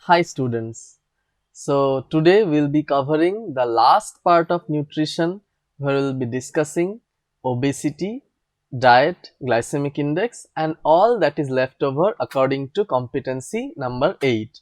Hi students. So today we'll be covering the last part of nutrition where we'll be discussing obesity, diet, glycemic index and all that is left over according to competency number 8.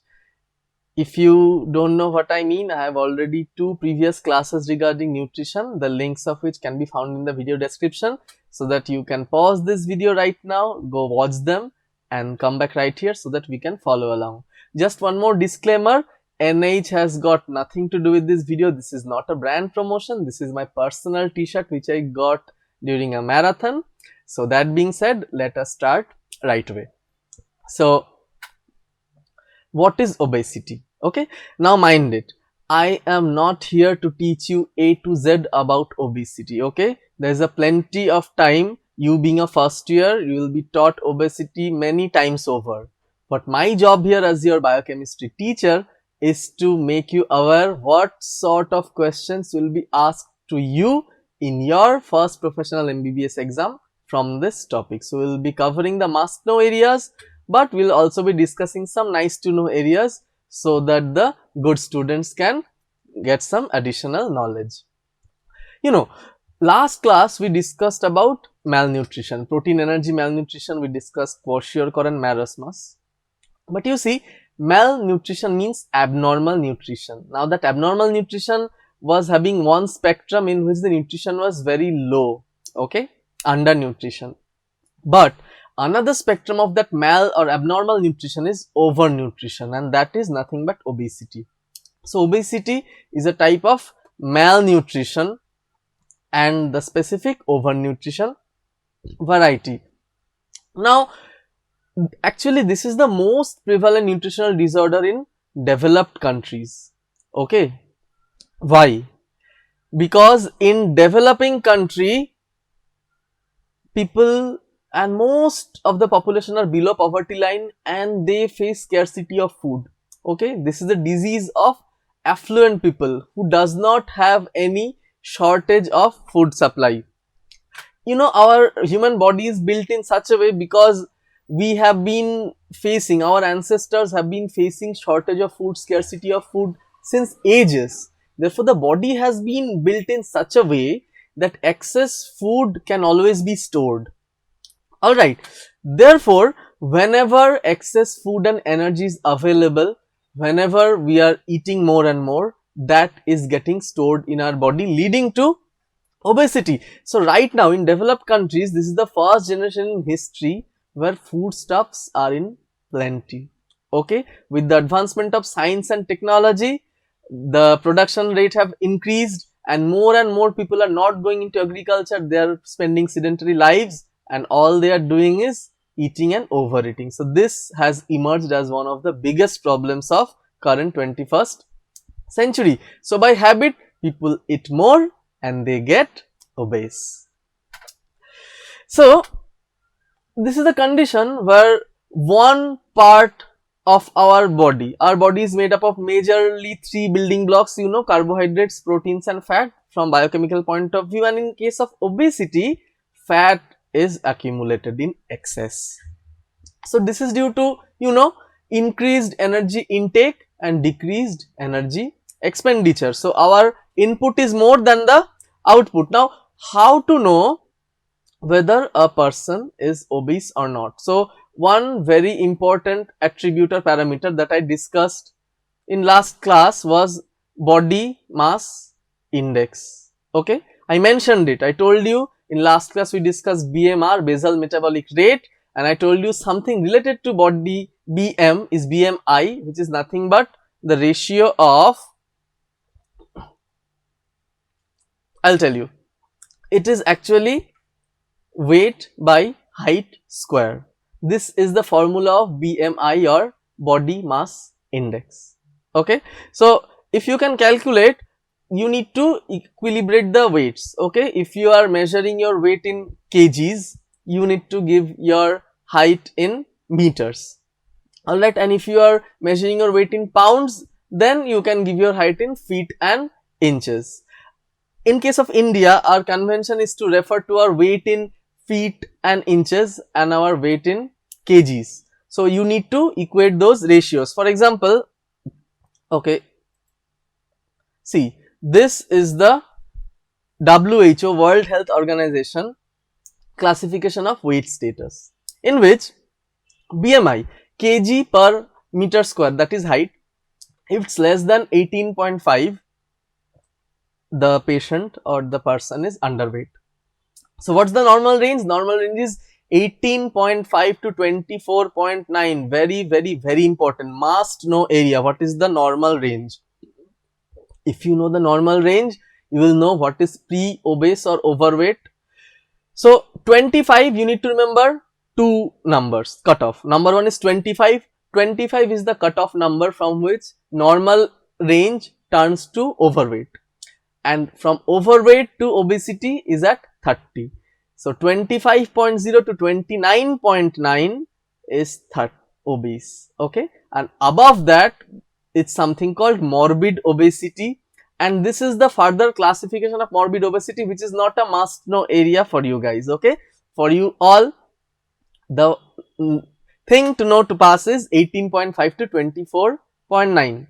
If you don't know what I mean, I have already 2 previous classes regarding nutrition, the links of which can be found in the video description, so that you can pause this video right now, go watch them and come back right here so that we can follow along. Just one more disclaimer, NH has got nothing to do with this video. This is not a brand promotion. This is my personal t-shirt which I got during a marathon. So that being said, let us start right away. So what is obesity? Okay, now mind it, I am not here to teach you A to Z about obesity. Okay, there is a plenty of time. You being a first year, you will be taught obesity many times over. But my job here as your biochemistry teacher is to make you aware what sort of questions will be asked to you in your first professional MBBS exam from this topic. So we will be covering the must know areas, but we'll also be discussing some nice to know areas so that the good students can get some additional knowledge. You know, last class we discussed about malnutrition, protein energy malnutrition. We discussed kwashiorkor and marasmus. But you see, malnutrition means abnormal nutrition. Now that abnormal nutrition was having one spectrum in which the nutrition was very low, okay, undernutrition. But another spectrum of that mal or abnormal nutrition is overnutrition, and that is nothing but obesity. So obesity is a type of malnutrition and the specific overnutrition variety. Now actually this is the most prevalent nutritional disorder in developed countries. Okay, why? Because in developing country, people and most of the population are below poverty line and they face scarcity of food. Okay, this is the disease of affluent people who does not have any shortage of food supply. You know, our human body is built in such a way because we have been facing, our ancestors have been facing shortage of food, scarcity of food since ages. Therefore, the body has been built in such a way that excess food can always be stored. Alright, therefore, whenever excess food and energy is available, whenever we are eating more and more, that is getting stored in our body, leading to obesity. So right now in developed countries, this is the first generation in history where foodstuffs are in plenty. Okay, with the advancement of science and technology, the production rate have increased and more people are not going into agriculture. They are spending sedentary lives and all they are doing is eating and overeating. So this has emerged as one of the biggest problems of current 21st century. So by habit, people eat more and they get obese. So this is the condition where one part of our body is made up of majorly 3 building blocks, you know, carbohydrates, proteins and fat from biochemical point of view, and in case of obesity, fat is accumulated in excess. So this is due to, you know, increased energy intake and decreased energy expenditure. So our input is more than the output. Now how to know whether a person is obese or not? So one very important attribute or parameter that I discussed in last class was body mass index. Okay, I mentioned it. I told you in last class we discussed BMR, basal metabolic rate, and I told you something related to body BM is BMI, which is nothing but the ratio of, I'll tell you, it is actually weight by height square. This is the formula of BMI or body mass index. Okay, so if you can calculate, you need to equilibrate the weights. Okay, if you are measuring your weight in kgs, you need to give your height in meters. Alright, and if you are measuring your weight in pounds, then you can give your height in feet and inches. In case of India, our convention is to refer to our weight in feet and inches and our weight in kgs. So you need to equate those ratios. For example, Okay, see, this is the WHO, World Health Organization, classification of weight status, in which BMI, kg per meter square, that is height, if it's less than 18.5, the patient or the person is underweight. So what's the normal range? Normal range is 18.5 to 24.9. Very important. Must know area. What is the normal range? If you know the normal range, you will know what is pre-obese or overweight. So 25, you need to remember two numbers cutoff. Number one is 25. 25 is the cutoff number from which normal range turns to overweight, and from overweight to obesity is at 30. So 25.0 to 29.9 is obese, okay, and above that it's something called morbid obesity, and this is the further classification of morbid obesity, which is not a must know area for you guys, okay. For you all, the thing to know to pass is 18.5 to 24.9.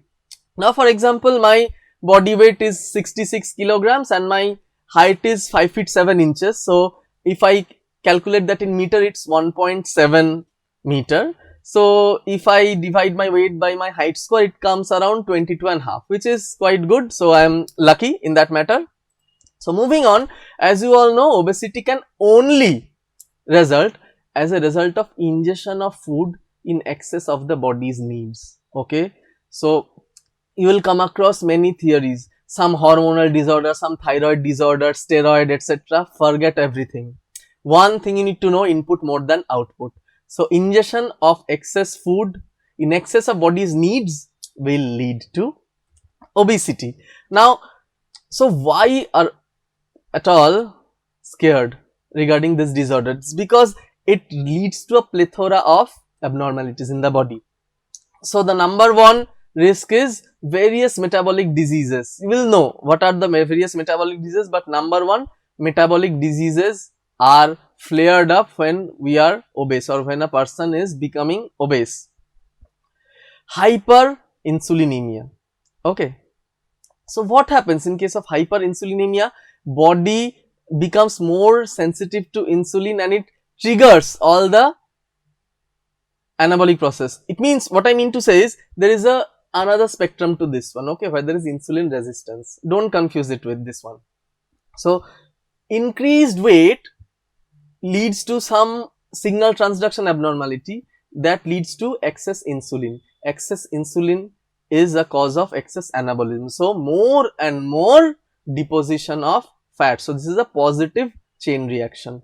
Now for example, my body weight is 66 kilograms and my height is 5 feet 7 inches. So if I calculate that in meter, it's 1.7 meter. So if I divide my weight by my height square, it comes around 22.5, which is quite good. So I am lucky in that matter. So moving on, as you all know, obesity can only result as a result of ingestion of food in excess of the body's needs, okay. So you will come across many theories, some hormonal disorder, some thyroid disorder, steroid, etc. Forget everything. One thing you need to know: input more than output. So ingestion of excess food in excess of body's needs will lead to obesity. Now, so why are at all scared regarding this disorder? It's because it leads to a plethora of abnormalities in the body. So the number one risk is various metabolic diseases. You will know what are the various metabolic diseases, but number one, metabolic diseases are flared up when we are obese or when a person is becoming obese. Hyperinsulinemia, okay. So what happens in case of hyperinsulinemia? Body becomes more sensitive to insulin and it triggers all the anabolic process. It means, what I mean to say is, there is another spectrum to this one, okay, where there is insulin resistance. Don't confuse it with this one. So increased weight leads to some signal transduction abnormality that leads to excess insulin. Excess insulin is a cause of excess anabolism. So more and more deposition of fat. So this is a positive chain reaction.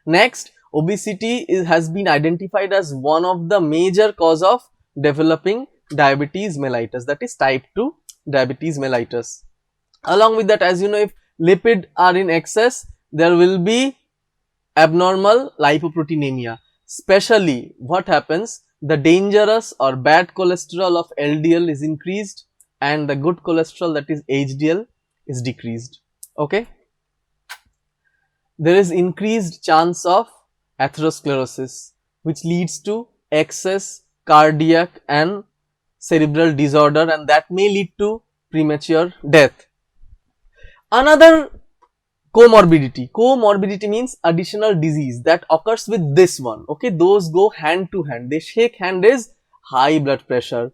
Next, obesity has been identified as one of the major cause of developing diabetes mellitus, that is type 2 diabetes mellitus. Along with that, as you know, if lipid are in excess, there will be abnormal lipoproteinemia. Especially what happens, the dangerous or bad cholesterol of LDL is increased and the good cholesterol, that is HDL, is decreased, okay. There is increased chance of atherosclerosis, which leads to excess cardiac and cerebral disorder, and that may lead to premature death. Another comorbidity means additional disease that occurs with this one, okay. Those go hand to hand, they shake hand, is high blood pressure.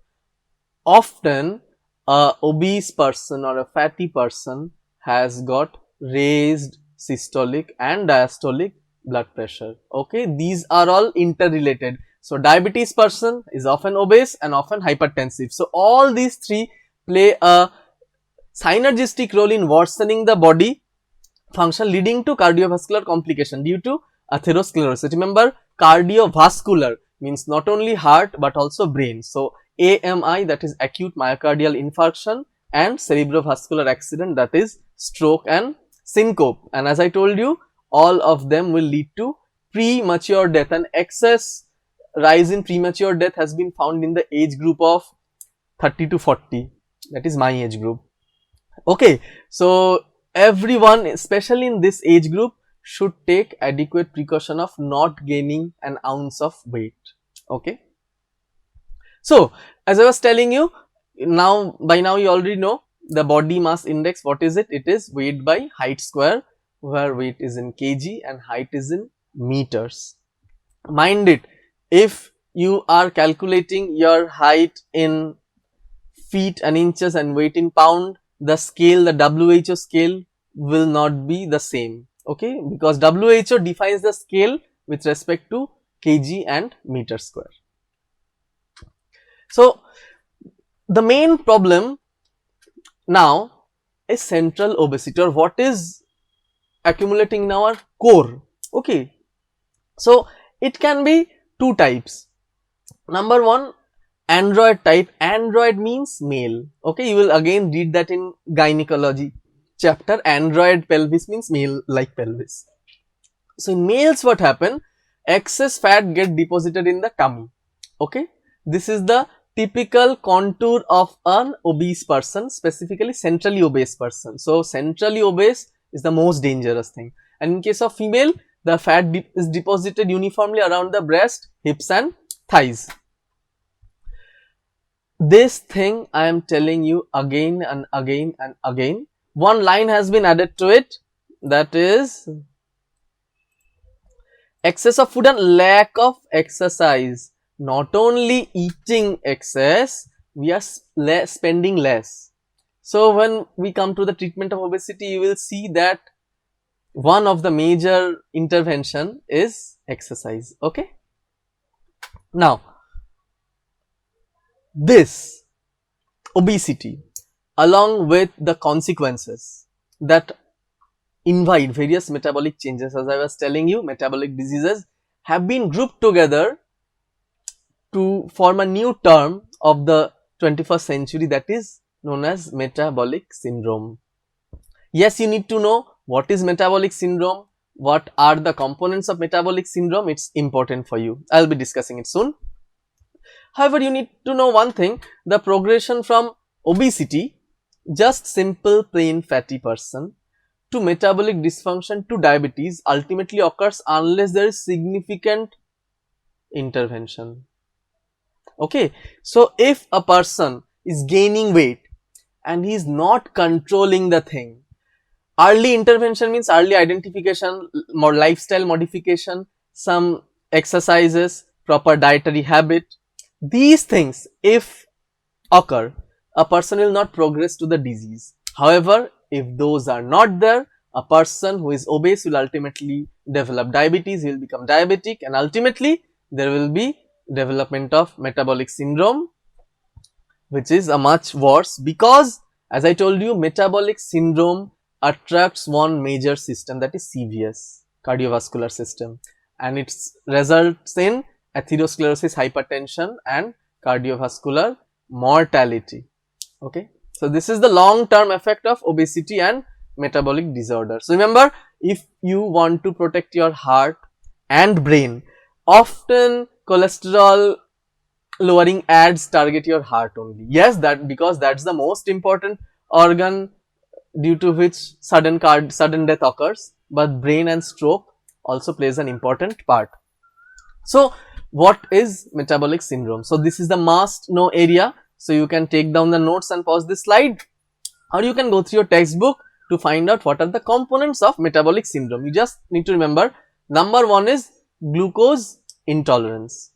Often a obese person or a fatty person has got raised systolic and diastolic blood pressure, okay. These are all interrelated. So diabetes person is often obese and often hypertensive. So all these three play a synergistic role in worsening the body function, leading to cardiovascular complication due to atherosclerosis. Remember, cardiovascular means not only heart but also brain. So AMI, that is acute myocardial infarction, and cerebrovascular accident, that is stroke and syncope. And as I told you, all of them will lead to premature death, and excess rise in premature death has been found in the age group of 30 to 40, that is my age group, okay. So everyone, especially in this age group, should take adequate precaution of not gaining an ounce of weight, okay. So as I was telling you, Now, by now you already know the body mass index. What is it? It is weight by height square, where weight is in kg and height is in meters. Mind it, if you are calculating your height in feet and inches and weight in pound, the scale, the WHO scale will not be the same, okay, because WHO defines the scale with respect to kg and meter square. So the main problem now is central obesity, or what is accumulating in our core, okay. So it can be two types. Number one, android type. Android means male, okay, you will again read that in gynecology chapter. Android pelvis means male like pelvis. So in males, what happen, excess fat get deposited in the tummy, okay. This is the typical contour of an obese person, specifically centrally obese person. So centrally obese is the most dangerous thing, and in case of female, the fat is deposited uniformly around the breast, hips and thighs. This thing I am telling you again and again and again. One line has been added to it, that is excess of food and lack of exercise. Not only eating excess, we are spending less. So when we come to the treatment of obesity, you will see that one of the major intervention is exercise, okay. Now this obesity, along with the consequences that invite various metabolic changes, as I was telling you, metabolic diseases have been grouped together to form a new term of the 21st century, that is known as metabolic syndrome. Yes, you need to know what is metabolic syndrome, what are the components of metabolic syndrome. It's important for you. I'll be discussing it soon. However, you need to know one thing, the progression from obesity, just simple plain fatty person, to metabolic dysfunction to diabetes ultimately occurs unless there is significant intervention, okay. So if a person is gaining weight and he is not controlling the thing, early intervention means early identification, more lifestyle modification, some exercises, proper dietary habit, these things if occur, a person will not progress to the disease. However, if those are not there, a person who is obese will ultimately develop diabetes, he will become diabetic, and ultimately there will be development of metabolic syndrome, which is a much worse, because as I told you, metabolic syndrome attracts one major system, that is CVS, cardiovascular system, and it results in atherosclerosis, hypertension and cardiovascular mortality, okay. So this is the long term effect of obesity and metabolic disorder. So remember, if you want to protect your heart and brain, often cholesterol lowering ads target your heart only. Yes, that because that's the most important organ due to which sudden death occurs, but brain and stroke also plays an important part. So what is metabolic syndrome? So this is the must know area. So you can take down the notes and pause this slide, or you can go through your textbook to find out what are the components of metabolic syndrome. You just need to remember, number one is glucose intolerance,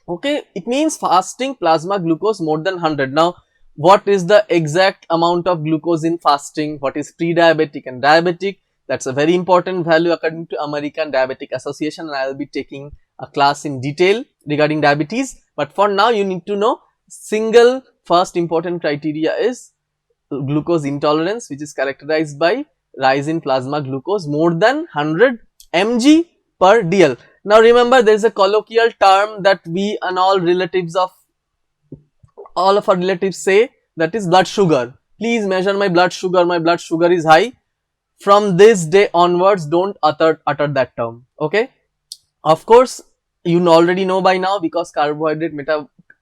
okay. It means fasting plasma glucose more than 100. Now what is the exact amount of glucose in fasting, what is pre-diabetic and diabetic, that's a very important value according to American Diabetic Association, and I will be taking a class in detail regarding diabetes. But for now, you need to know single first important criteria is glucose intolerance, which is characterized by rise in plasma glucose more than 100 mg per dl. Now remember, there is a colloquial term that we and all of our relatives say, that is blood sugar. Please measure my blood sugar is high. From this day onwards, don't utter that term, okay. Of course, you already know by now, because carbohydrate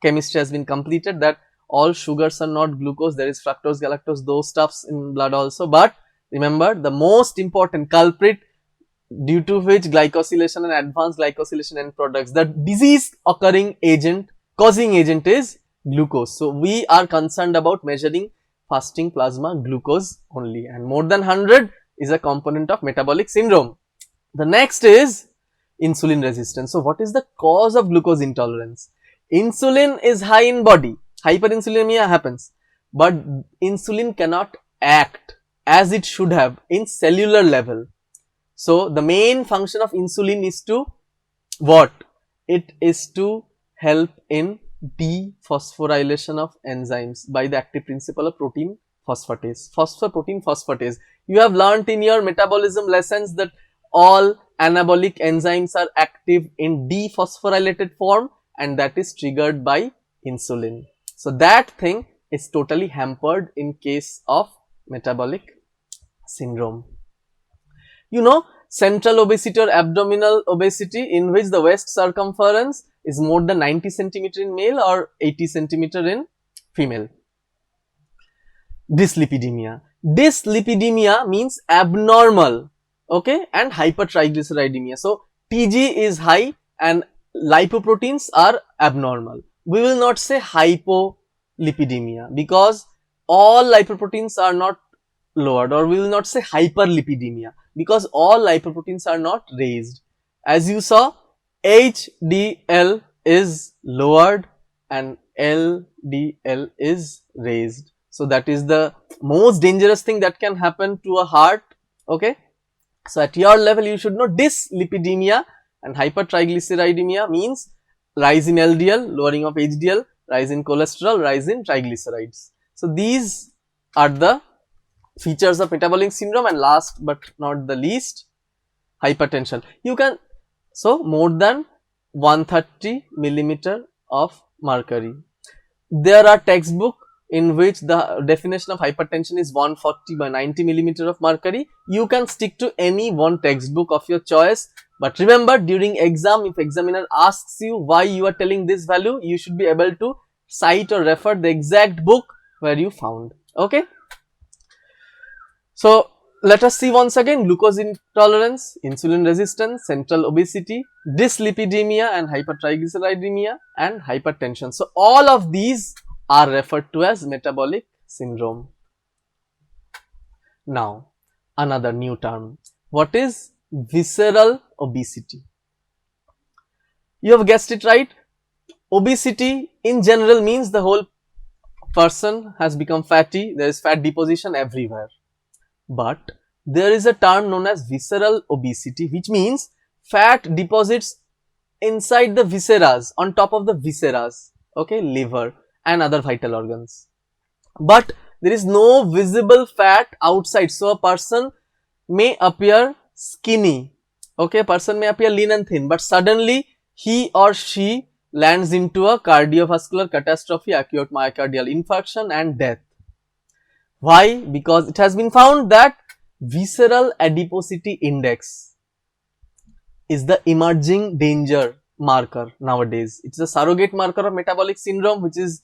chemistry has been completed, that all sugars are not glucose, there is fructose, galactose, those stuffs in blood also. But remember, the most important culprit due to which glycosylation and advanced glycosylation end products, the disease occurring agent, causing agent is glucose. So we are concerned about measuring fasting plasma glucose only, and more than 100 is a component of metabolic syndrome. The next is insulin resistance. So what is the cause of glucose intolerance? Insulin is high in body, hyperinsulinemia happens, but insulin cannot act as it should have in cellular level. So the main function of insulin is to what? It is to help in dephosphorylation of enzymes by the active principle of protein phosphatase. Phosphoprotein phosphatase. You have learnt in your metabolism lessons that all anabolic enzymes are active in dephosphorylated form, and that is triggered by insulin. So that thing is totally hampered in case of metabolic syndrome. You know, central obesity or abdominal obesity, in which the waist circumference is more than 90 centimeter in male or 80 centimeter in female. Dyslipidemia. Dyslipidemia means abnormal, okay, and hypertriglyceridemia. So TG is high and lipoproteins are abnormal. We will not say hypolipidemia because all lipoproteins are not lowered, or we will not say hyperlipidemia because all lipoproteins are not raised. As you saw, HDL is lowered and LDL is raised. So that is the most dangerous thing that can happen to a heart, okay. So at your level you should know dyslipidemia and hypertriglyceridemia means rise in LDL, lowering of HDL, rise in cholesterol, rise in triglycerides. So these are the features of metabolic syndrome. And last but not the least, hypertension. You can, so more than 130 millimeter of mercury. There are textbook in which the definition of hypertension is 140 by 90 millimeter of mercury. You can stick to any one textbook of your choice, but remember, during exam, if examiner asks you why you are telling this value, you should be able to cite or refer the exact book where you found, okay. So let us see once again: glucose intolerance, insulin resistance, central obesity, dyslipidemia and hypertriglyceridemia, and hypertension. So all of these are referred to as metabolic syndrome. Now another new term. What is visceral obesity? You have guessed it right. Obesity in general means the whole person has become fatty. There is fat deposition everywhere. But there is a term known as visceral obesity, which means fat deposits inside the visceras, on top of the visceras, okay, liver and other vital organs. But there is no visible fat outside. So a person may appear skinny, okay, person may appear lean and thin, but suddenly he or she lands into a cardiovascular catastrophe, acute myocardial infarction and death. Why? Because it has been found that visceral adiposity index is the emerging danger marker nowadays. It is a surrogate marker of metabolic syndrome, which is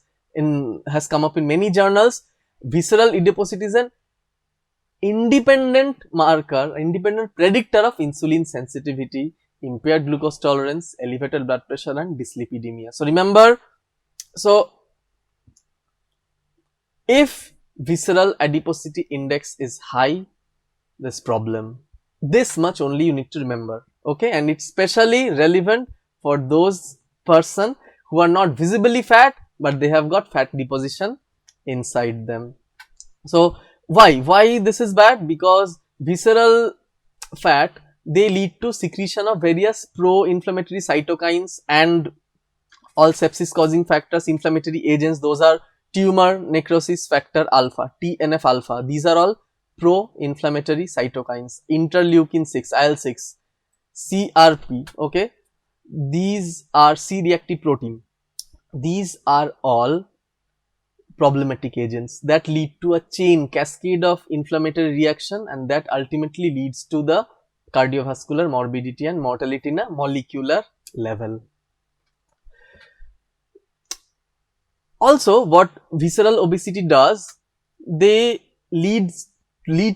has come up in many journals. Visceral adiposity is an independent marker, independent predictor of insulin sensitivity, impaired glucose tolerance, elevated blood pressure and dyslipidemia. So remember, so if visceral adiposity index is high, this problem. This much only you need to remember, okay, and it's especially relevant for those person who are not visibly fat, but they have got fat deposition inside them. So why this is bad? Because visceral fat, they lead to secretion of various pro-inflammatory cytokines and all sepsis causing factors, inflammatory agents. Those are tumor necrosis factor alpha, TNF alpha. These are all pro-inflammatory cytokines. Interleukin 6, IL-6, CRP, okay. These are C-reactive protein. These are all problematic agents that lead to a chain cascade of inflammatory reaction, and that ultimately leads to the cardiovascular morbidity and mortality in a molecular level. Also, what visceral obesity does, they lead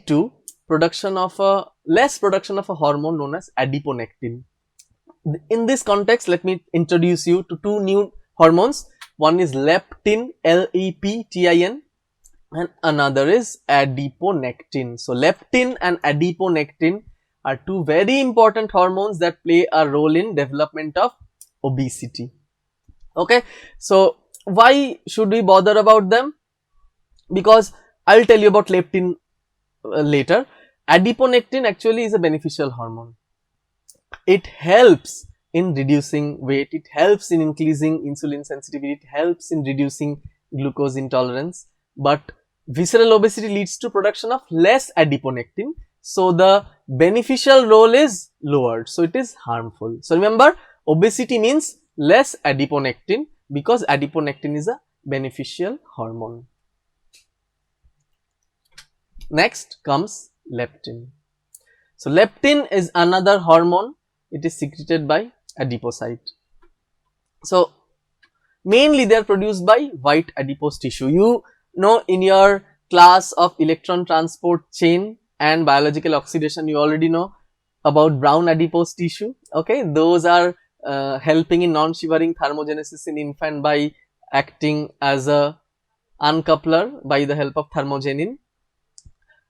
to production of a less production of a hormone known as adiponectin. In this context, let me introduce you to two new hormones. One is leptin, Leptin, and another is adiponectin. So leptin and adiponectin are two very important hormones that play a role in development of obesity. Okay, so why should we bother about them? Because I will tell you about leptin later. Adiponectin actually is a beneficial hormone. It helps in reducing weight, it helps in increasing insulin sensitivity, it helps in reducing glucose intolerance, but visceral obesity leads to production of less adiponectin, so the beneficial role is lowered, so it is harmful. So remember, obesity means less adiponectin because adiponectin is a beneficial hormone. Next comes leptin. So leptin is another hormone. It is secreted by adipocyte. So mainly they are produced by white adipose tissue. You know, in your class of electron transport chain and biological oxidation, you already know about brown adipose tissue. Okay, those are helping in non-shivering thermogenesis in infant by acting as a uncoupler by the help of thermogenin.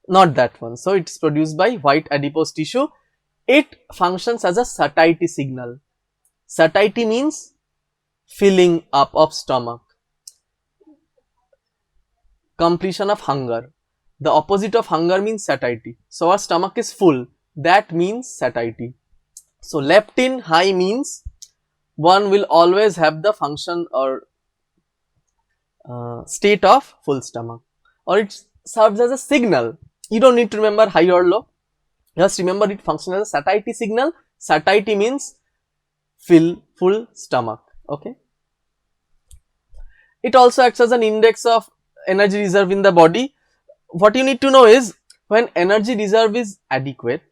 Not that one. So it's produced by white adipose tissue. It functions as a satiety signal. Satiety means filling up of stomach, completion of hunger. The opposite of hunger means satiety. So our stomach is full, that means satiety. So leptin high means one will always have the function or state of full stomach, or it serves as a signal. You don't need to remember high or low, just remember it functions as a satiety signal. Satiety means full stomach. Okay, it also acts as an index of energy reserve in the body. What you need to know is, when energy reserve is adequate,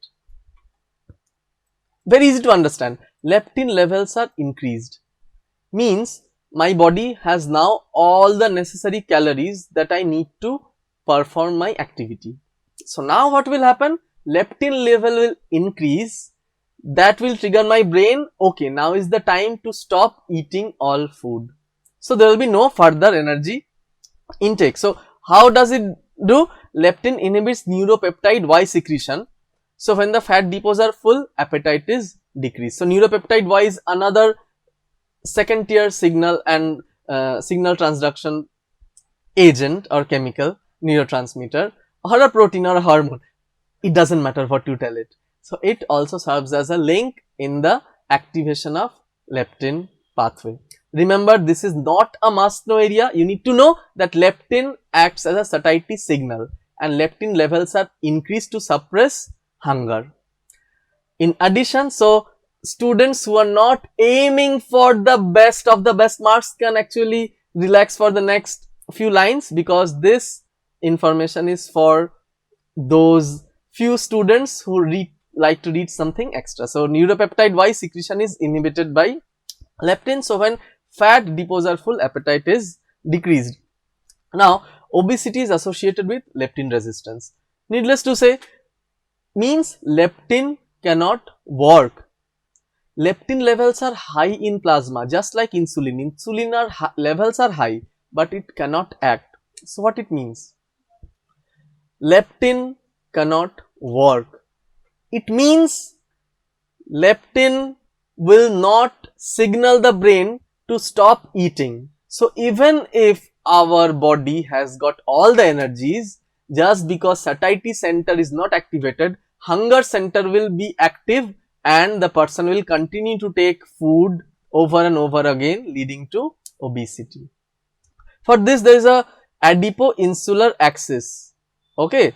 very easy to understand, leptin levels are increased, means my body has now all the necessary calories that I need to perform my activity. So now what will happen? Leptin level will increase, that will trigger my brain, okay, now is the time to stop eating all food. So there will be no further energy intake. So how does it do? Leptin inhibits neuropeptide Y secretion. So when the fat depots are full, appetite is decreased. So neuropeptide Y is another second tier signal and signal transduction agent or chemical neurotransmitter, or a protein or a hormone. It doesn't matter what you tell it. So it also serves as a link in the activation of leptin pathway. Remember, this is not a must know area. You need to know that leptin acts as a satiety signal and leptin levels are increased to suppress hunger. In addition, so students who are not aiming for the best of the best marks can actually relax for the next few lines, because this information is for those few students who like to read something extra. So neuropeptide Y secretion is inhibited by leptin. So when fat depots are full, appetite is decreased. Now obesity is associated with leptin resistance. Needless to say, means leptin cannot work. Leptin levels are high in plasma, just like insulin. Insulin levels are high, but it cannot act. So what it means? Leptin cannot work. It means leptin will not signal the brain to stop eating. So even if our body has got all the energies, just because satiety center is not activated, hunger center will be active and the person will continue to take food over and over again, leading to obesity. For this, there is a adipo-insular axis. Okay,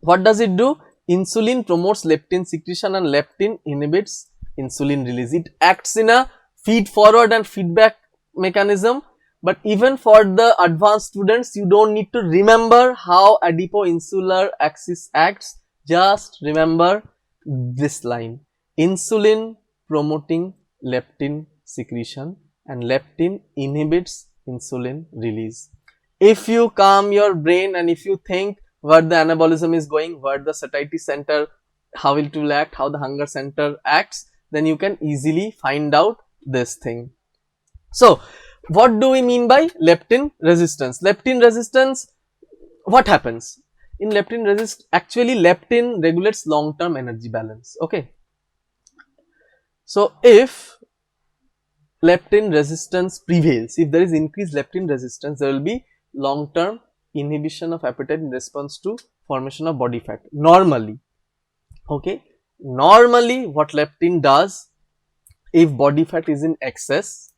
what does it do? Insulin promotes leptin secretion and leptin inhibits insulin release. It acts in a feed forward and feedback mechanism. But even for the advanced students, you don't need to remember how adipo-insular axis acts. Just remember this line: insulin promoting leptin secretion and leptin inhibits insulin release. If you calm your brain and if you think where the anabolism is going, where the satiety center, how it will act, how the hunger center acts, then you can easily find out this thing. So what do we mean by leptin resistance? Leptin resistance, what happens? In leptin resist, actually leptin regulates long-term energy balance. Okay. So if leptin resistance prevails, if there is increased leptin resistance, there will be long-term inhibition of appetite in response to formation of body fat. Normally, okay, normally what leptin does, if body fat is in excess,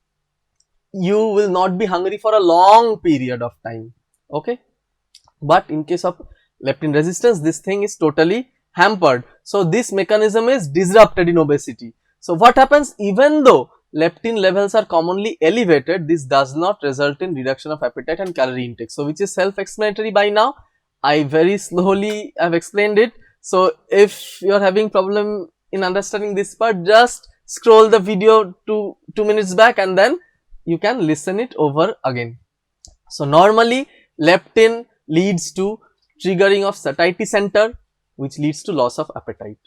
you will not be hungry for a long period of time, okay. But in case of leptin resistance, this thing is totally hampered. So this mechanism is disrupted in obesity. So what happens, even though leptin levels are commonly elevated, this does not result in reduction of appetite and calorie intake. So which is self-explanatory by now. I very slowly have explained it. So if you are having problem in understanding this part, just scroll the video to 2 minutes back and then you can listen it over again. So normally leptin leads to triggering of satiety center, which leads to loss of appetite,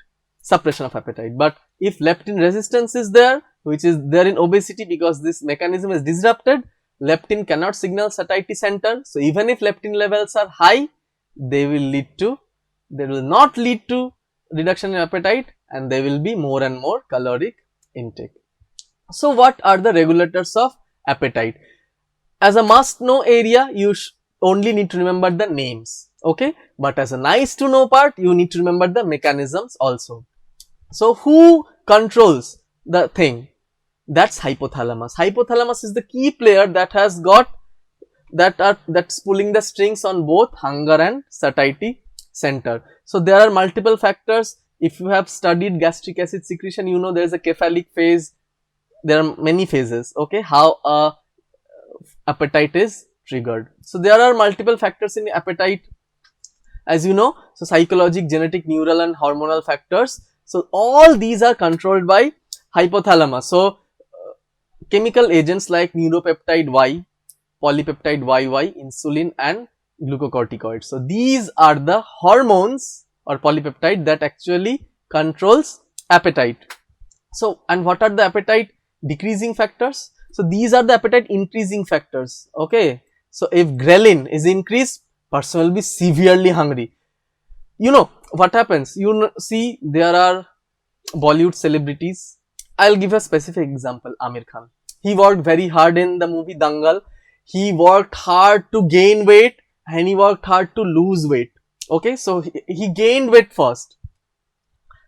suppression of appetite. But if leptin resistance is there, which is there in obesity, because this mechanism is disrupted, leptin cannot signal satiety center. So even if leptin levels are high, they will not lead to reduction in appetite, and there will be more and more caloric intake. So what are the regulators of appetite? As a must know area, you only need to remember the names, okay, but as a nice to know part, you need to remember the mechanisms also. So who controls the thing? That's hypothalamus. Hypothalamus is the key player that has got that's pulling the strings on both hunger and satiety center. So there are multiple factors. If you have studied gastric acid secretion, you know there is a cephalic phase. There are many phases, okay, how appetite is triggered. So there are multiple factors in appetite, as you know. So psychologic, genetic, neural and hormonal factors. So all these are controlled by hypothalamus. So chemical agents like neuropeptide Y, polypeptide YY, insulin and glucocorticoids. So these are the hormones or polypeptide that actually controls appetite. So and what are the appetite decreasing factors? So these are the appetite increasing factors, okay. So if ghrelin is increased, person will be severely hungry. You know what happens, you see there are Bollywood celebrities. I'll give a specific example. Amir Khan, he worked very hard in the movie Dangal. He worked hard to gain weight and he worked hard to lose weight, okay. So he gained weight first.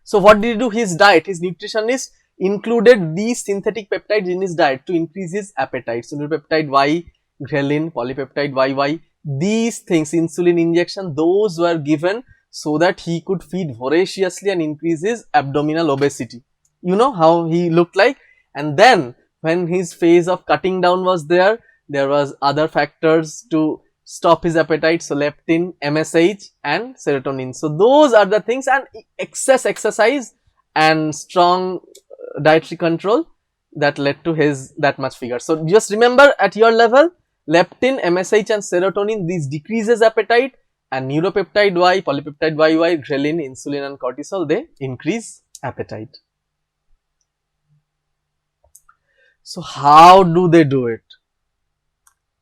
So what did he do? His diet, his nutritionist included these synthetic peptides in his diet to increase his appetite. So neuropeptide Y, ghrelin, polypeptide YY, these things, insulin injection, those were given so that he could feed voraciously and increase his abdominal obesity. You know how he looked like. And then when his phase of cutting down was there was other factors to stop his appetite. So leptin, MSH and serotonin. So those are the things, and excess exercise and strong dietary control that led to his that much figure. So just remember at your level, leptin, MSH and serotonin, these decreases appetite, and neuropeptide Y, polypeptide YY, ghrelin, insulin and cortisol, they increase appetite. So how do they do it?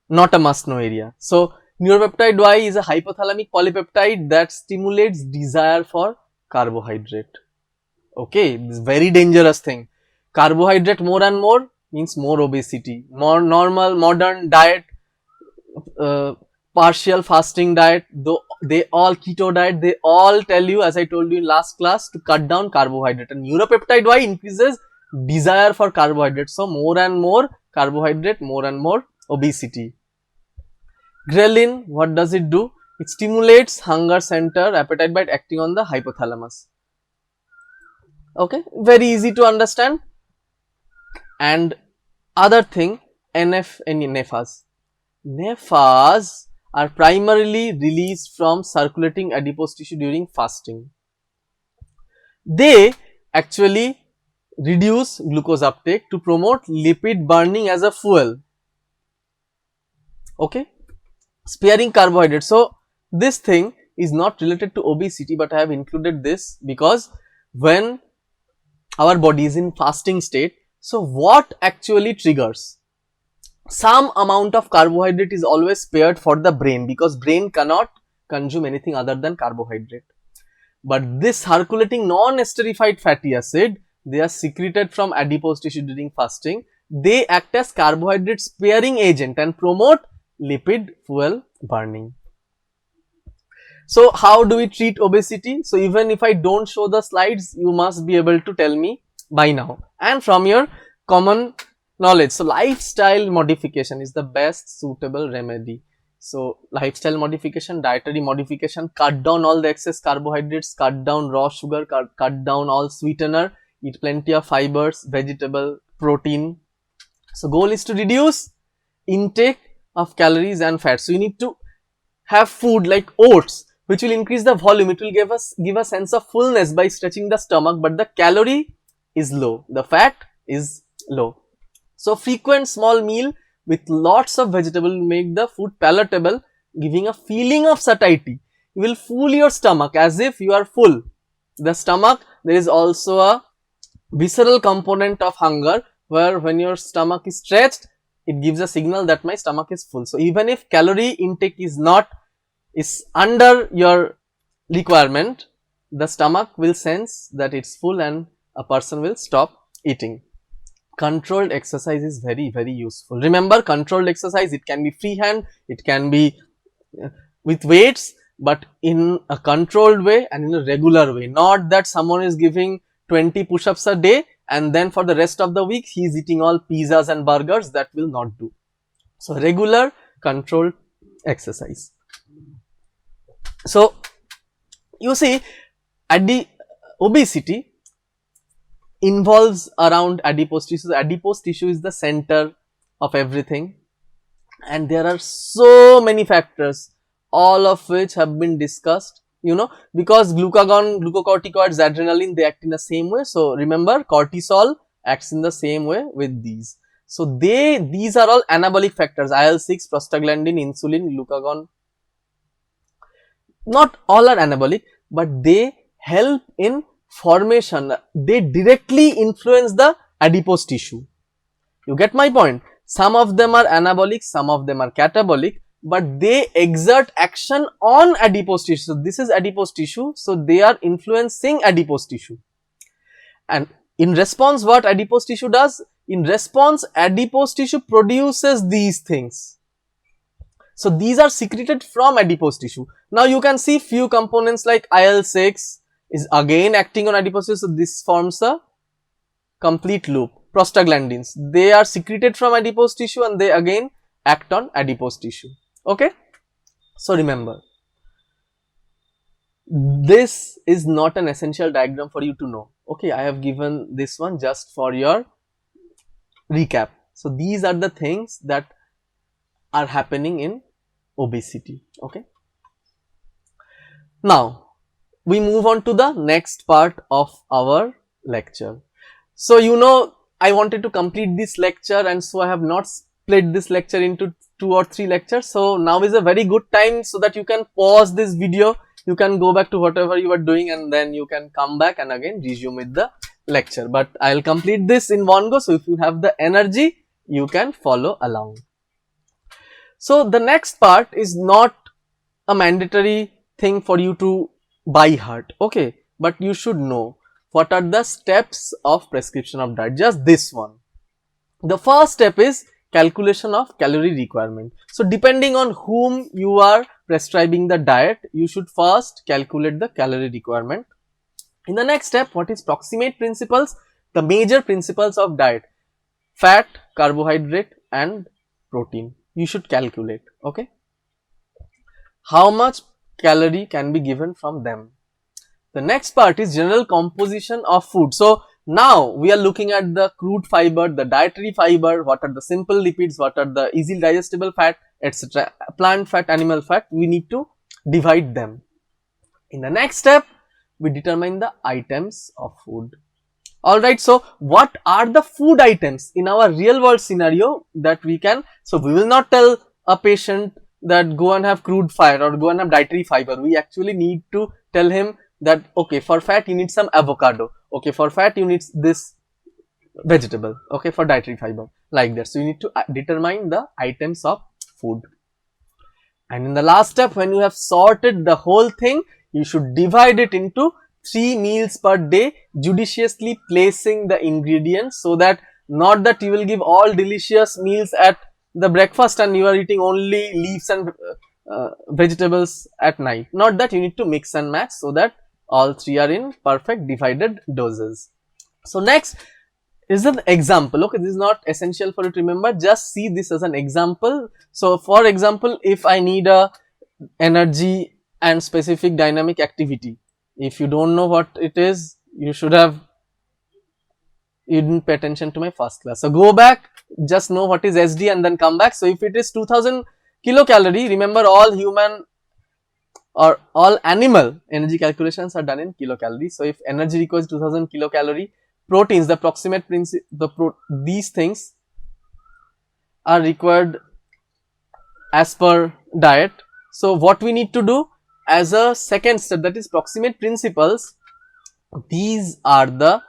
Not a must know area. So neuropeptide Y is a hypothalamic polypeptide that stimulates desire for carbohydrate. Okay, this is very dangerous thing. Carbohydrate more and more means more obesity. More normal modern diet, partial fasting diet, though they all keto diet, they all tell you, as I told you in last class, to cut down carbohydrate. And neuropeptide Y increases desire for carbohydrate. So more and more carbohydrate, more and more obesity. Ghrelin, what does it do? It stimulates hunger center appetite by acting on the hypothalamus. Okay, very easy to understand. And other thing, NF and nephas. Nephas are primarily released from circulating adipose tissue during fasting. They actually reduce glucose uptake to promote lipid burning as a fuel. Okay, sparing carbohydrate. So this thing is not related to obesity, but I have included this because when our body is in fasting state, so what actually triggers? some amount of carbohydrate is always spared for the brain, because brain cannot consume anything other than carbohydrate. But this circulating non-esterified fatty acid, they are secreted from adipose tissue during fasting. They act as carbohydrate sparing agent and promote lipid fuel burning. So how do we treat obesity? So even if I don't show the slides, you must be able to tell me by now and from your common knowledge. So lifestyle modification is the best suitable remedy. So lifestyle modification, dietary modification, cut down all the excess carbohydrates, cut down raw sugar, cut down all sweetener, eat plenty of fibers, vegetable, protein. So goal is to reduce intake of calories and fat. So you need to have food like oats, which will increase the volume. It will give a sense of fullness by stretching the stomach, but the calorie is low, the fat is low. So frequent small meal with lots of vegetable will make the food palatable, giving a feeling of satiety. You will fool your stomach as if you are full. The stomach, there is also a visceral component of hunger, where when your stomach is stretched, it gives a signal that my stomach is full. So even if calorie intake is under your requirement, the stomach will sense that it's full and a person will stop eating. Controlled exercise is very, very useful. Remember, controlled exercise, it can be freehand, it can be with weights, but in a controlled way and in a regular way. Not that someone is giving 20 push-ups a day and then for the rest of the week he is eating all pizzas and burgers. That will not do. So regular controlled exercise. So you see, obesity involves around adipose tissue. Adipose tissue is the center of everything, and there are so many factors, all of which have been discussed, because glucagon, glucocorticoids, adrenaline, they act in the same way. So remember, cortisol acts in the same way with these. So these are all anabolic factors: IL-6, prostaglandin, insulin, glucagon. Not all are anabolic, but they help in formation. They directly influence the adipose tissue. You get my point? Some of them are anabolic, some of them are catabolic, but they exert action on adipose tissue. So this is adipose tissue, so they are influencing adipose tissue. And in response, what adipose tissue does? In response, adipose tissue produces these things. So these are secreted from adipose tissue. Now you can see few components like IL-6 is again acting on adipose tissue. So this forms a complete loop. Prostaglandins, they are secreted from adipose tissue and they again act on adipose tissue. Okay. So remember, this is not an essential diagram for you to know. Okay, I have given this one just for your recap. So these are the things that are happening in obesity. Okay. Now we move on to the next part of our lecture. So I wanted to complete this lecture, and so I have not split this lecture into 2 or 3 lectures. So now is a very good time so that you can pause this video, you can go back to whatever you are doing, and then you can come back and again resume with the lecture. But I'll complete this in one go, so if you have the energy, you can follow along. So the next part is not a mandatory thing for you to by heart, okay, but you should know what are the steps of prescription of diet. Just this one. The first step is calculation of calorie requirement. So depending on whom you are prescribing the diet, you should first calculate the calorie requirement. In the next step, what is proximate principles? The major principles of diet: fat, carbohydrate and protein. You should calculate, okay, how much calorie can be given from them. The next part is general composition of food. So now we are looking at the crude fiber, the dietary fiber, what are the simple lipids, what are the easily digestible fat, etc. Plant fat, animal fat, we need to divide them. In the next step, we determine the items of food. Alright, so what are the food items in our real world scenario that we can, so we will not tell a patient that go and have crude fat or go and have dietary fiber. We actually need to tell him that, okay, for fat you need some avocado, okay, for fat you need this vegetable, okay, for dietary fiber, like that. So you need to determine the items of food. And in the last step, when you have sorted the whole thing, you should divide it into 3 meals per day, judiciously placing the ingredients, so that not that you will give all delicious meals at the breakfast and you are eating only leaves and vegetables at night. Not that, you need to mix and match so that all 3 are in perfect divided doses. So next is an example. Okay, this is not essential for you to remember, just see this as an example. So for example, if I need a energy and specific dynamic activity, if you don't know what it is, you didn't pay attention to my first class. So go back, just know what is SD and then come back. So if it is 2000 kilocalorie, remember all human or all animal energy calculations are done in kilocalorie. So if energy requires 2000 kilocalorie, proteins, the proximate principle, these things are required as per diet. So what we need to do as a second step, that is proximate principles, these are the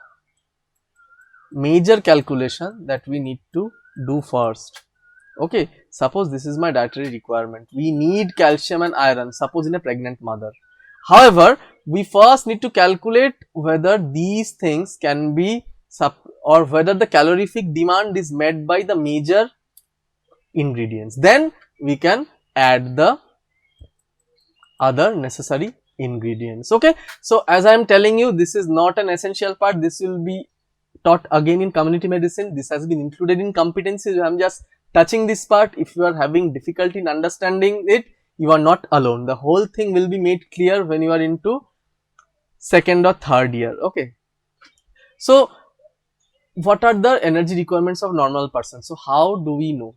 major calculation that we need to do first. Okay, suppose this is my dietary requirement, we need calcium and iron, suppose in a pregnant mother. However, we first need to calculate whether these things can be or whether the calorific demand is met by the major ingredients. Then we can add the other necessary ingredients. Okay, so as I am telling you, this is not an essential part, this will be taught again in community medicine, this has been included in competencies. I am just touching this part. If you are having difficulty in understanding it, you are not alone, the whole thing will be made clear when you are into second or third year. Okay, so what are the energy requirements of normal person? So how do we know?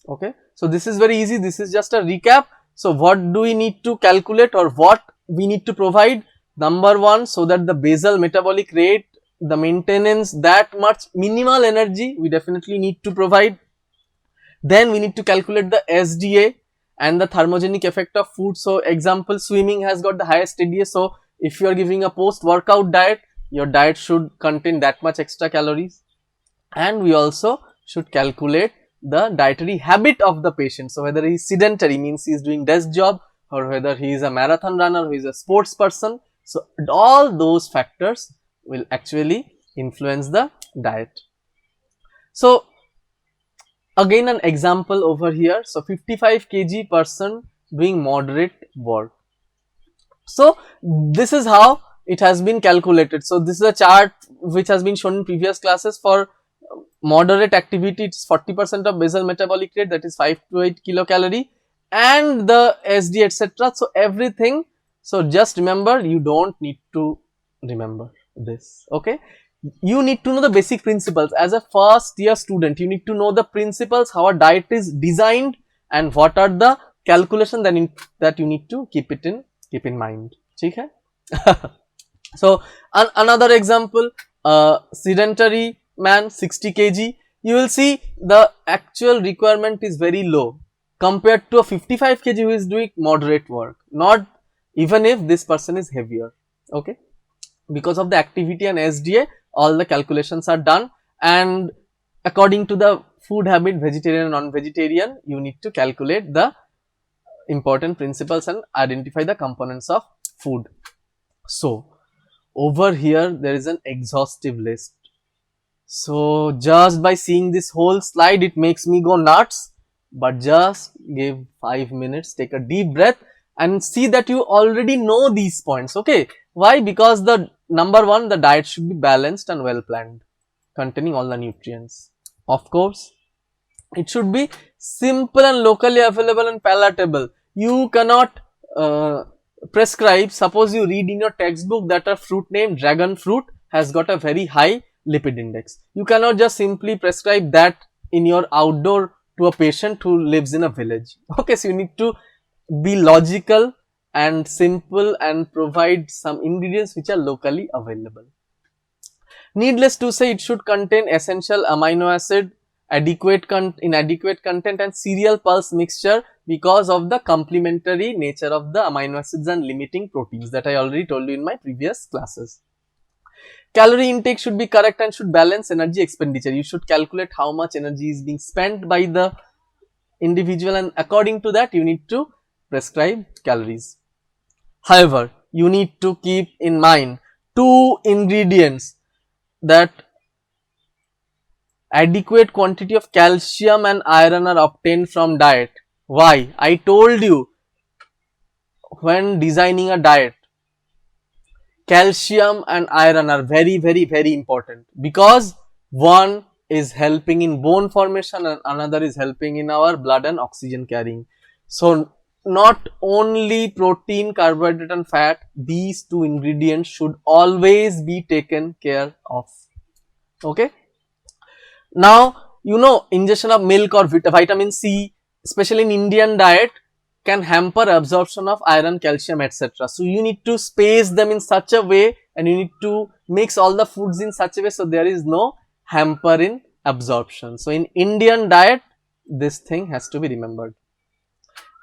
Okay, so this is very easy, this is just a recap. So what do we need to calculate, or what we need to provide? Number one, so that the basal metabolic rate, the maintenance, that much minimal energy we definitely need to provide. Then we need to calculate the SDA and the thermogenic effect of food. So example, swimming has got the highest SDA, so if you are giving a post workout diet, your diet should contain that much extra calories. And we also should calculate the dietary habit of the patient. So whether he is sedentary, means he is doing desk job, or whether he is a marathon runner, who is a sports person. So all those factors will actually influence the diet. So again an example over here. So 55 kg person doing moderate work. So this is how it has been calculated. So this is a chart which has been shown in previous classes. For moderate activity, it's 40% of basal metabolic rate, that is 5 to 8 kilocalorie, and the SD, etc. So everything. So just remember, you don't need to remember this. Okay, you need to know the basic principles. As a first year student, you need to know the principles, how a diet is designed, and what are the calculation that you need to keep in mind. Okay. So another example, sedentary man, 60 kg, you will see the actual requirement is very low compared to a 55 kg who is doing moderate work, not even if this person is heavier. Okay, because of the activity and SDA, all the calculations are done, and according to the food habit, vegetarian and non-vegetarian, you need to calculate the important principles and identify the components of food. So over here there is an exhaustive list. So just by seeing this whole slide, it makes me go nuts, but just give 5 minutes, take a deep breath and see that you already know these points. Okay, why? Because the number one, the diet should be balanced and well planned, containing all the nutrients. Of course, it should be simple and locally available and palatable. You cannot prescribe, suppose you read in your textbook that a fruit named dragon fruit has got a very high lipid index. You cannot just simply prescribe that in your outdoor to a patient who lives in a village. Okay, so you need to be logical and simple and provide some ingredients which are locally available. Needless to say, it should contain essential amino acid, inadequate content and cereal pulse mixture, because of the complementary nature of the amino acids and limiting proteins that I already told you in my previous classes. Calorie intake should be correct and should balance energy expenditure. You should calculate how much energy is being spent by the individual, and according to that you need to prescribe calories. However, you need to keep in mind two ingredients: that adequate quantity of calcium and iron are obtained from diet. Why? I told you, when designing a diet, calcium and iron are very important, because one is helping in bone formation and another is helping in our blood and oxygen carrying. So not only protein, carbohydrate and fat, these two ingredients should always be taken care of. Okay. Now, you know, ingestion of milk or vitamin C, especially in Indian diet, can hamper absorption of iron, calcium, etc. So you need to space them in such a way, and you need to mix all the foods in such a way so there is no hamper in absorption. So in Indian diet, this thing has to be remembered,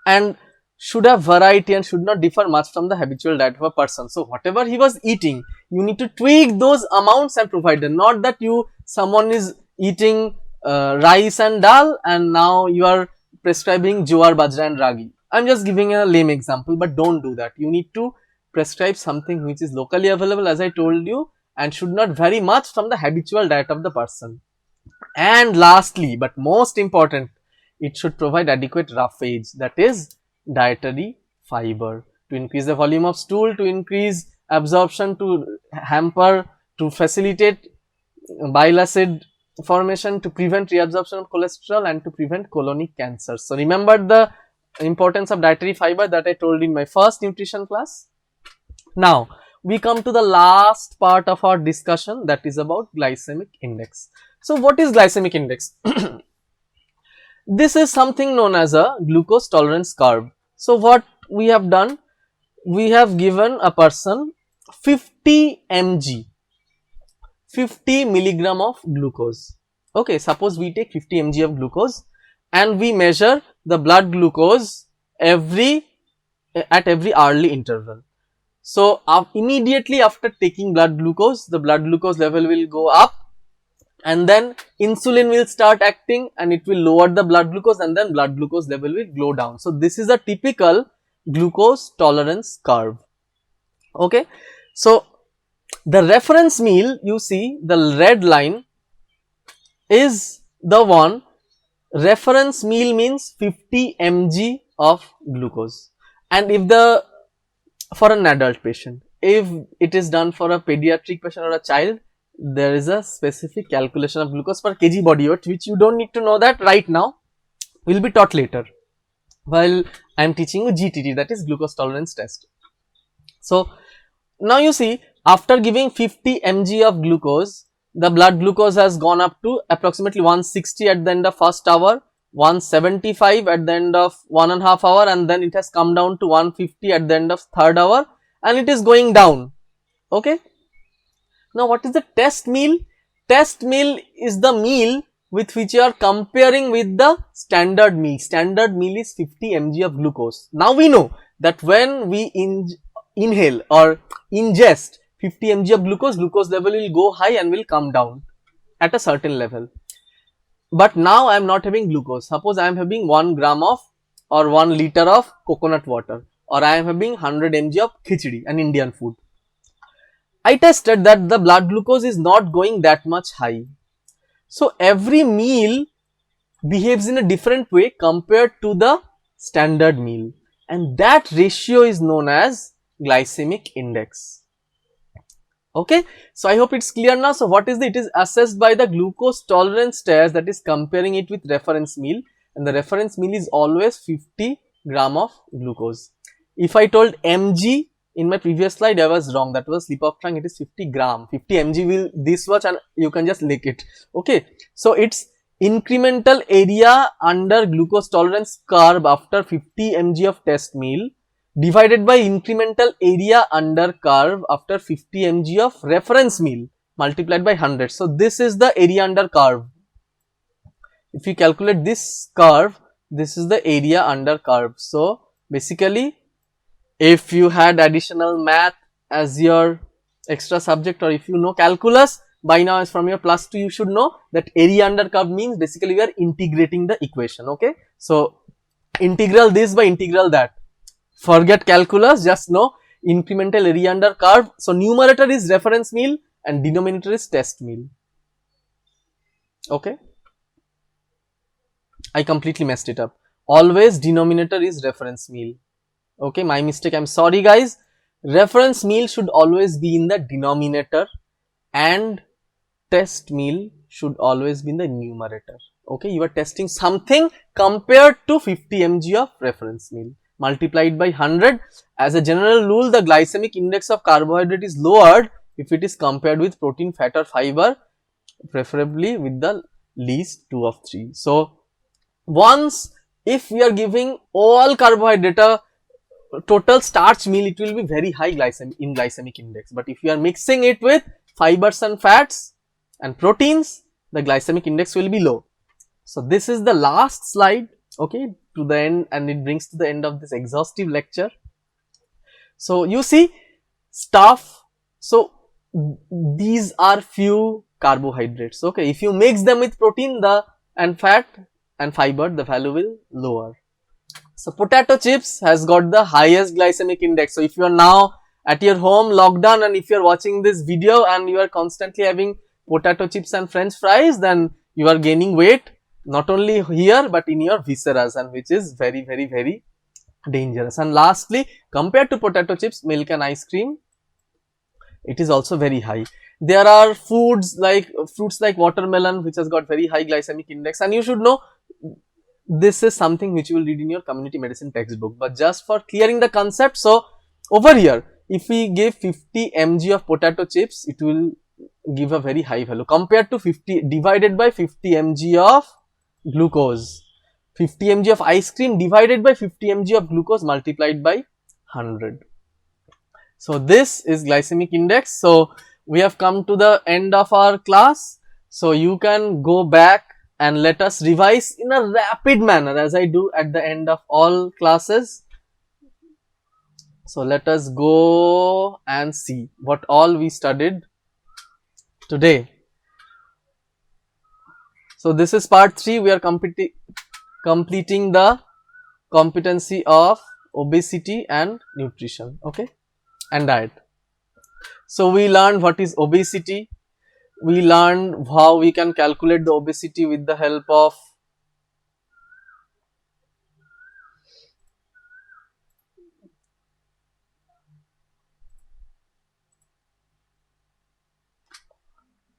and should have variety and should not differ much from the habitual diet of a person. So whatever he was eating, you need to tweak those amounts and provide them. Not that someone is eating rice and dal and now you are prescribing jowar, bajra and ragi. I'm just giving a lame example, but don't do that. You need to prescribe something which is locally available, as I told you, and should not vary much from the habitual diet of the person. And lastly, but most important, it should provide adequate roughage, that is dietary fiber, to increase the volume of stool, to increase absorption, to hamper, to facilitate bile acid formation, to prevent reabsorption of cholesterol and to prevent colonic cancer. So remember the importance of dietary fiber that I told in my first nutrition class. Now we come to the last part of our discussion, that is about glycemic index. So what is glycemic index? This is something known as a glucose tolerance curve. So what we have done, we have given a person 50 mg, 50 milligram of glucose. Okay, suppose we take 50 mg of glucose and we measure the blood glucose at every hourly interval. So immediately after taking blood glucose, the blood glucose level will go up, and then insulin will start acting and it will lower the blood glucose, and then blood glucose level will go down. So this is a typical glucose tolerance curve. Okay, so the reference meal, you see the red line is the one. Reference meal means 50 mg of glucose, and if for an adult patient, if it is done for a pediatric patient or a child, there is a specific calculation of glucose per kg body weight, which you don't need to know that right now, will be taught later while I am teaching you GTT, that is glucose tolerance test. So now you see, after giving 50 mg of glucose, the blood glucose has gone up to approximately 160 at the end of first hour, 175 at the end of 1.5 hour, and then it has come down to 150 at the end of third hour, and it is going down. Okay. Now what is the test meal? Test meal is the meal with which you are comparing with the standard meal. Standard meal is 50 mg of glucose. Now we know that when we inhale or ingest 50 mg of glucose, glucose level will go high and will come down at a certain level. But now I am not having glucose. Suppose I am having 1 gram of or 1 liter of coconut water, or I am having 100 mg of khichdi, an Indian food. I tested that the blood glucose is not going that much high. So every meal behaves in a different way compared to the standard meal, and that ratio is known as glycemic index. Okay, so I hope it's clear now. So what is it is assessed by the glucose tolerance test, that is comparing it with reference meal, and the reference meal is always 50 gram of glucose. If I told mg in my previous slide, I was wrong, that was slip of tongue. It is 50 gram. 50 mg will this much, and you can just lick it. Okay, so it's incremental area under glucose tolerance curve after 50 mg of test meal divided by incremental area under curve after 50 mg of reference meal multiplied by 100. So this is the area under curve. If you calculate this curve, this is the area under curve. So basically, if you had additional math as your extra subject, or if you know calculus by now, as from your plus 2, you should know that area under curve means basically we are integrating the equation. Okay, so integral this by integral that. Forget calculus, just know incremental area under curve. So numerator is reference meal and denominator is test meal. Okay, I completely messed it up. Always denominator is reference meal. Okay, my mistake, I'm sorry guys. Reference meal should always be in the denominator and test meal should always be in the numerator. Okay, you are testing something compared to 50 mg of reference meal multiplied by 100. As a general rule, the glycemic index of carbohydrate is lowered if it is compared with protein, fat or fiber, preferably with the least 2 of 3. So once if we are giving all carbohydrate total starch meal, it will be very high glycemic index, but if you are mixing it with fibers and fats and proteins, the glycemic index will be low. So this is the last slide, okay, to the end, and it brings to the end of this exhaustive lecture. So you see stuff, so these are few carbohydrates. Okay, if you mix them with protein and fat and fiber, the value will lower. So potato chips has got the highest glycemic index. So if you are now at your home lockdown and if you are watching this video and you are constantly having potato chips and french fries, then you are gaining weight not only here but in your viscera, and which is very dangerous. And lastly, compared to potato chips, milk and ice cream, it is also very high. There are fruits like watermelon, which has got very high glycemic index, and you should know this is something which you will read in your community medicine textbook, but just for clearing the concept. So over here, if we give 50 mg of potato chips, it will give a very high value compared to 50 divided by 50 mg of glucose. 50 mg of ice cream divided by 50 mg of glucose multiplied by 100. So this is glycemic index. So we have come to the end of our class. So you can go back and let us revise in a rapid manner as I do at the end of all classes. So let us go and see what all we studied today. So this is part 3. We are completing the competency of obesity and nutrition, okay, and diet. So we learned what is obesity. We learned how we can calculate the obesity with the help of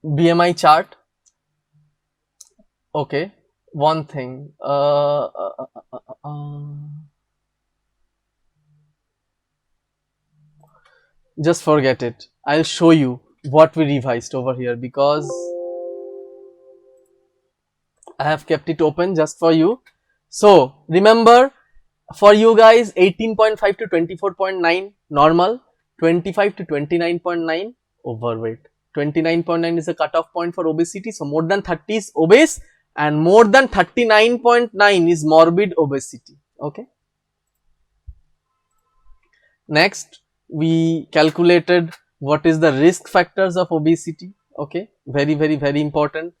BMI chart. Okay, one thing. Just forget it. I'll show you what we revised over here because I have kept it open just for you. So remember, for you guys, 18.5 to 24.9 normal, 25 to 29.9 overweight. 29.9 is the cutoff point for obesity. So more than 30 is obese and more than 39.9 is morbid obesity. Okay. Next, we calculated what is the risk factors of obesity. Okay, very important.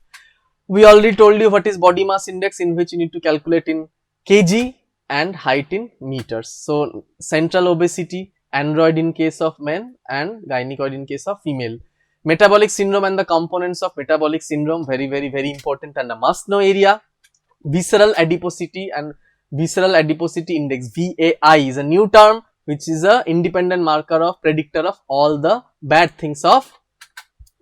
We already told you what is body mass index, in which you need to calculate in kg and height in meters. So central obesity, android in case of men and gynecoid in case of female. Metabolic syndrome and the components of metabolic syndrome, very important and a must know area. Visceral adiposity and visceral adiposity index, VAI, is a new term which is a independent marker of predictor of all the bad things of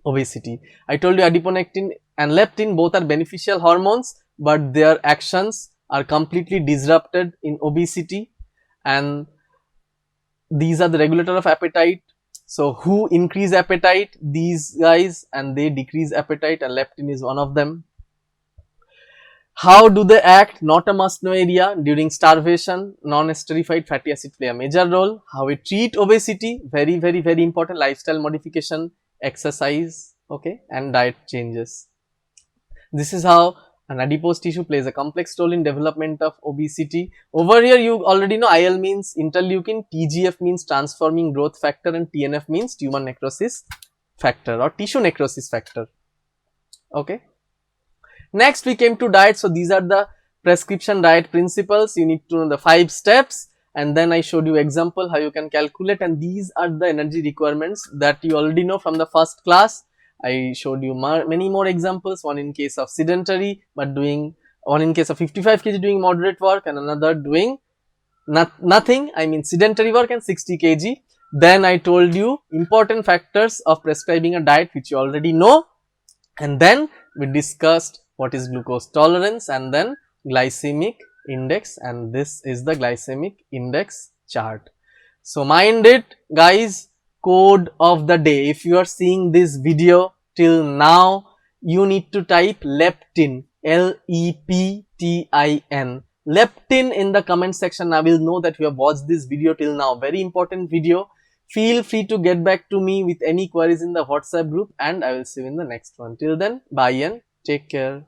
obesity. I told you adiponectin and leptin both are beneficial hormones, but their actions are completely disrupted in obesity, and these are the regulator of appetite. So who increase appetite? These guys, and they decrease appetite, and leptin is one of them. How do they act? Not a must know area. During starvation, non-esterified fatty acid play a major role. How we treat obesity? Very important. Lifestyle modification, exercise, okay, and diet changes. This is how and adipose tissue plays a complex role in development of obesity. Over here you already know IL means interleukin, TGF means transforming growth factor, and TNF means tumor necrosis factor or tissue necrosis factor. Okay. Next we came to diet. So these are the prescription diet principles. You need to know the 5 steps, and then I showed you example how you can calculate, and these are the energy requirements that you already know from the first class. I showed you many more examples, one in case of sedentary but doing, one in case of 55 kg doing moderate work, and another doing nothing, I mean sedentary work, and 60 kg. Then I told you important factors of prescribing a diet which you already know, and then we discussed what is glucose tolerance and then glycemic index, and this is the glycemic index chart. So mind it guys, code of the day. If you are seeing this video till now, you need to type leptin, Leptin, leptin in the comment section. I will know that you have watched this video till now. Very important video. Feel free to get back to me with any queries in the WhatsApp group, and I will see you in the next one. Till then, bye and take care.